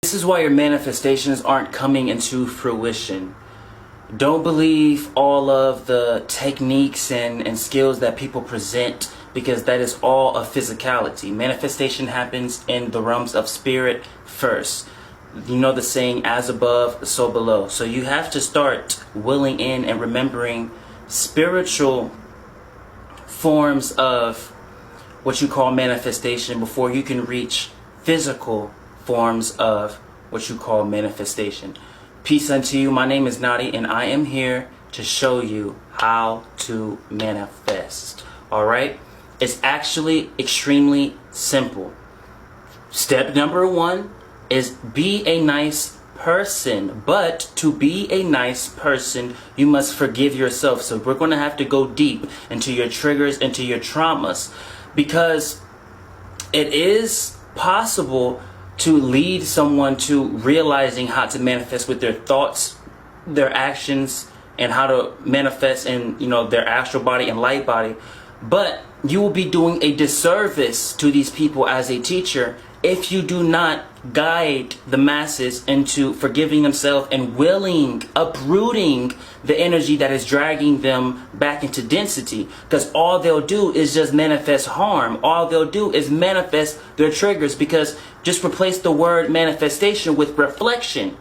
This is why your manifestations aren't coming into fruition. Don't believe all of the techniques and skills that people present, because that is all a physicality. Manifestation happens in the realms of spirit first. You know the saying, as above, so below. So you have to start willing in and remembering spiritual forms of what you call manifestation before you can reach physical forms of what you call manifestation. Peace unto you. My name is Nadiie, and I am here to show you how to manifest. All right? It's actually extremely simple. Step number 1 is be a nice person. But to be a nice person, you must forgive yourself. So we're going to have to go deep into your triggers, into your traumas, because it is possible to lead someone to realizing how to manifest with their thoughts, their actions, and how to manifest in, their astral body and light body. But you will be doing a disservice to these people as a teacher if you do not guide the masses into forgiving themselves and uprooting the energy that is dragging them back into density. Because all they'll do is just manifest harm. All they'll do is manifest their triggers, because just replace the word manifestation with reflection.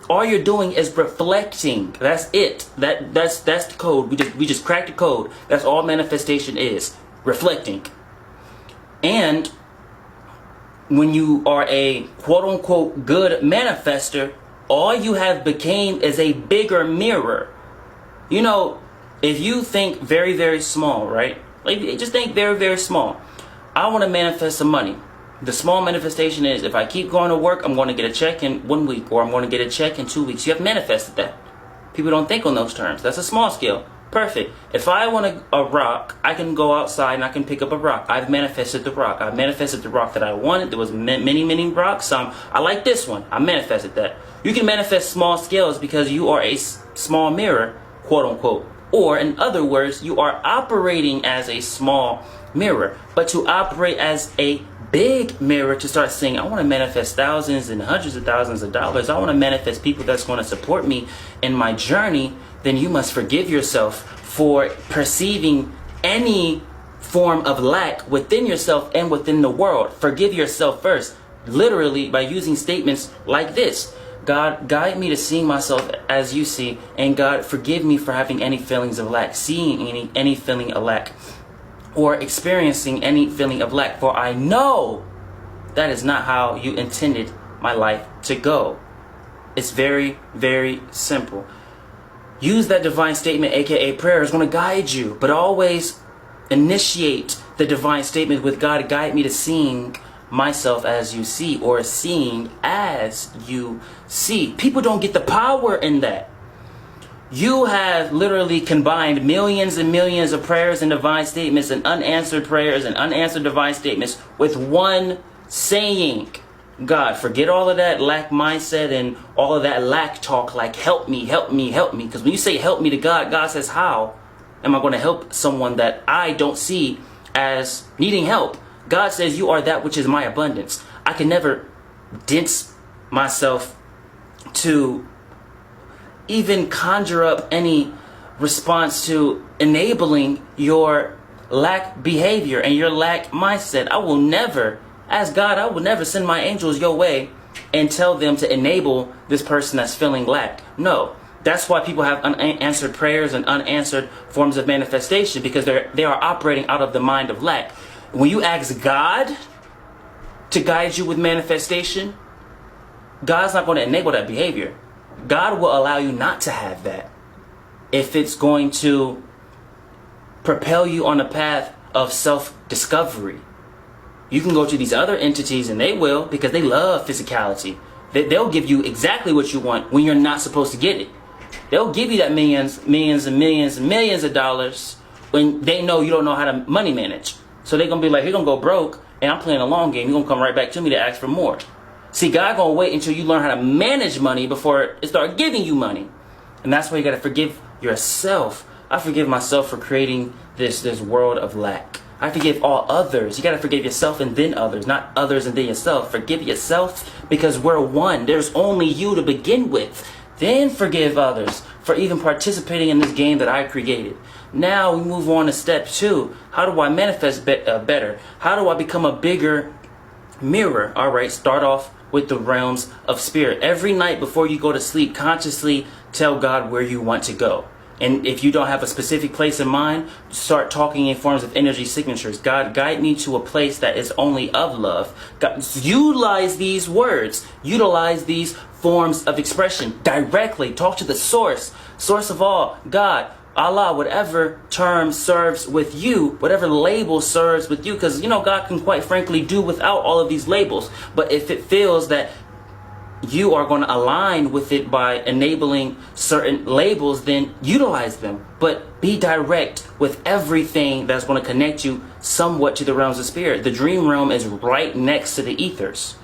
All you're doing is reflecting. That's it. That's the code. We just cracked the code. That's all manifestation is. Reflecting. And when you are a quote-unquote good manifester, all you have became is a bigger mirror. If you think very, very small, right? Like, just think very, very small. I want to manifest some money. The small manifestation is, if I keep going to work, I'm going to get a check in 1 week, or I'm going to get a check in 2 weeks. You have manifested that. People don't think on those terms. That's a small scale. Perfect. If I want a rock, I can go outside and I can pick up a rock. I've manifested the rock. I've manifested the rock that I wanted. There was many, many rocks. I like this one. I manifested that. You can manifest small scales because you are a small mirror, quote unquote. Or in other words, you are operating as a small mirror. But to operate as a big mirror, to start saying, I want to manifest thousands and hundreds of thousands of dollars, I want to manifest people that's going to support me in my journey, then you must forgive yourself for perceiving any form of lack within yourself and within the world. Forgive yourself first, literally by using statements like this. God, guide me to see myself as you see, and God, forgive me for having any feelings of lack, seeing any feeling of lack, or experiencing any feeling of lack, for I know that is not how you intended my life to go. It's very, very simple. Use that divine statement, A.K.A. prayer, is going to guide you, but always initiate the divine statement with, God, guide me to seeing myself as you see, or seeing as you see. People don't get the power in that. You have literally combined millions and millions of prayers and divine statements and unanswered prayers and unanswered divine statements with one saying. God, forget all of that lack mindset and all of that lack talk, like help me, help me, help me. Because when you say help me to God, God says, how am I going to help someone that I don't see as needing help? God says, you are that which is my abundance. I can never dense myself to even conjure up any response to enabling your lack behavior and your lack mindset. I will never, as God, I will never send my angels your way and tell them to enable this person that's feeling lack. No. That's why people have unanswered prayers and unanswered forms of manifestation, because they are operating out of the mind of lack. When you ask God to guide you with manifestation, God's not going to enable that behavior. God will allow you not to have that if it's going to propel you on a path of self-discovery. You can go to these other entities, and they will, because they love physicality. They'll give you exactly what you want when you're not supposed to get it. They'll give you that millions and millions and millions of dollars when they know you don't know how to money manage. So they're going to be like, you're going to go broke, and I'm playing a long game. You're going to come right back to me to ask for more. See, God going to wait until you learn how to manage money before it start giving you money. And that's why you got to forgive yourself. I forgive myself for creating this world of lack. I forgive all others. You got to forgive yourself and then others, not others and then yourself. Forgive yourself because we're one. There's only you to begin with. Then forgive others for even participating in this game that I created. Now we move on to step 2. How do I manifest better? How do I become a bigger mirror? All right, start off with the realms of spirit. Every night before you go to sleep, consciously tell God where you want to go. And if you don't have a specific place in mind, start talking in forms of energy signatures. God, guide me to a place that is only of love. God, utilize these words. Utilize these forms of expression directly. Talk to the source of all. God, Allah, whatever term serves with you, whatever label serves with you, because, you know, God can quite frankly do without all of these labels. But if it feels that you are going to align with it by enabling certain labels, then utilize them. But be direct with everything that's going to connect you somewhat to the realms of spirit. The dream realm is right next to the ethers.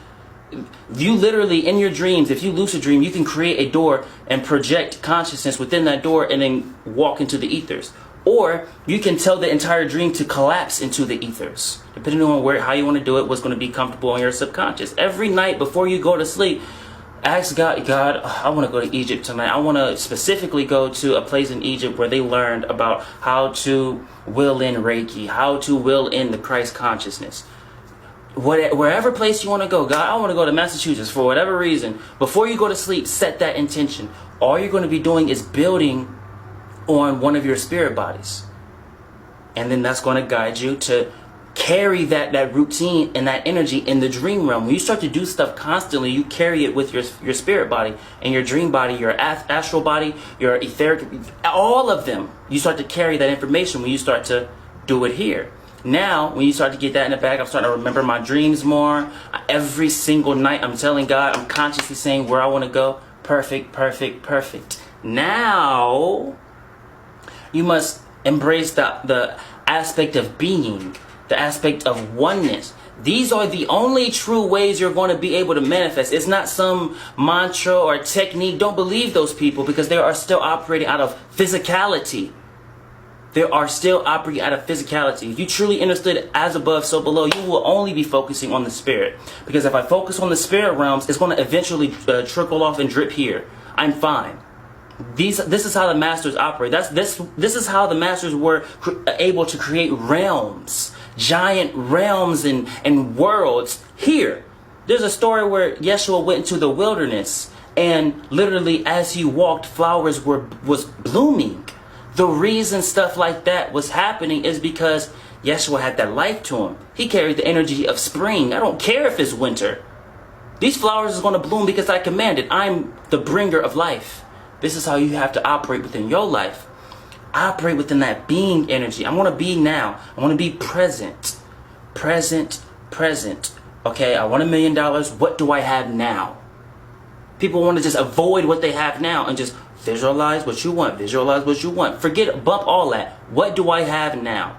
You literally, in your dreams, if you lucid dream, you can create a door and project consciousness within that door and then walk into the ethers. Or you can tell the entire dream to collapse into the ethers, depending on how you want to do it, what's going to be comfortable in your subconscious. Every night before you go to sleep, ask God, I want to go to Egypt tonight. I want to specifically go to a place in Egypt where they learned about how to will in Reiki, how to will in the Christ consciousness. Wherever place you want to go, God, I want to go to Massachusetts for whatever reason. Before you go to sleep, set that intention. All you're going to be doing is building on one of your spirit bodies. And then that's going to guide you to carry that routine and that energy in the dream realm. When you start to do stuff constantly, you carry it with your spirit body and your dream body, your astral body, your etheric, all of them. You start to carry that information when you start to do it here. Now, when you start to get that in the bag, I'm starting to remember my dreams more. Every single night, I'm telling God, I'm consciously saying where I want to go. Perfect, perfect, perfect. Now, you must embrace the aspect of being, the aspect of oneness. These are the only true ways you're going to be able to manifest. It's not some mantra or technique. Don't believe those people because they are still operating out of physicality. They are still operating out of physicality. If you truly understood as above, so below, you will only be focusing on the spirit. Because if I focus on the spirit realms, it's going to eventually trickle off and drip here. I'm fine. This is how the masters operate. This is how the masters were able to create realms, giant realms and worlds here. There's a story where Yeshua went into the wilderness and literally as he walked, flowers was blooming. The reason stuff like that was happening is because Yeshua had that life to him. He carried the energy of spring. I don't care if it's winter. These flowers is going to bloom because I commanded. I'm the bringer of life. This is how you have to operate within your life. Operate within that being energy. I want to be now. I want to be present. Present. Okay, I want $1 million. What do I have now? People want to just avoid what they have now and just visualize what you want. Visualize what you want. Bump all that. What do I have now?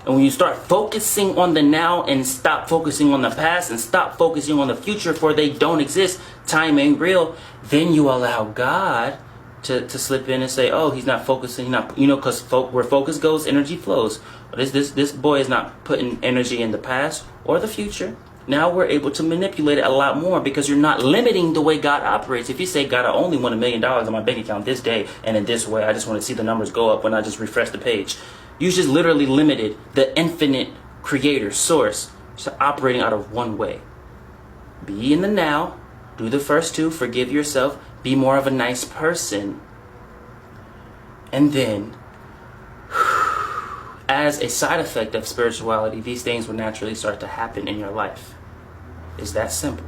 And when you start focusing on the now and stop focusing on the past and stop focusing on the future, for they don't exist, time ain't real, then you allow God to slip in and say, oh, he's not focusing, because where focus goes, energy flows. This boy is not putting energy in the past or the future. Now we're able to manipulate it a lot more because you're not limiting the way God operates. If you say, God, I only want $1 million in my bank account this day and in this way, I just want to see the numbers go up when I just refresh the page. You just literally limited the infinite creator source to operating out of one way. Be in the now. Do the first two. Forgive yourself. Be more of a nice person. And then, as a side effect of spirituality, these things will naturally start to happen in your life. It's that simple.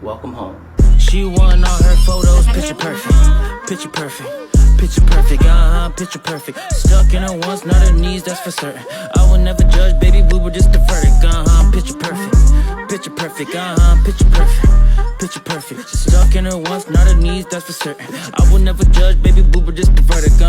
Welcome home. She won all her photos, picture perfect, picture perfect, picture perfect, picture perfect. Stuck in her once, not her knees, that's for certain. I will never judge, baby, we were just a verdict, picture perfect, picture perfect, picture perfect, picture perfect. Stuck in her once, not her knees, that's for certain. I will never judge, baby, we were just a verdict,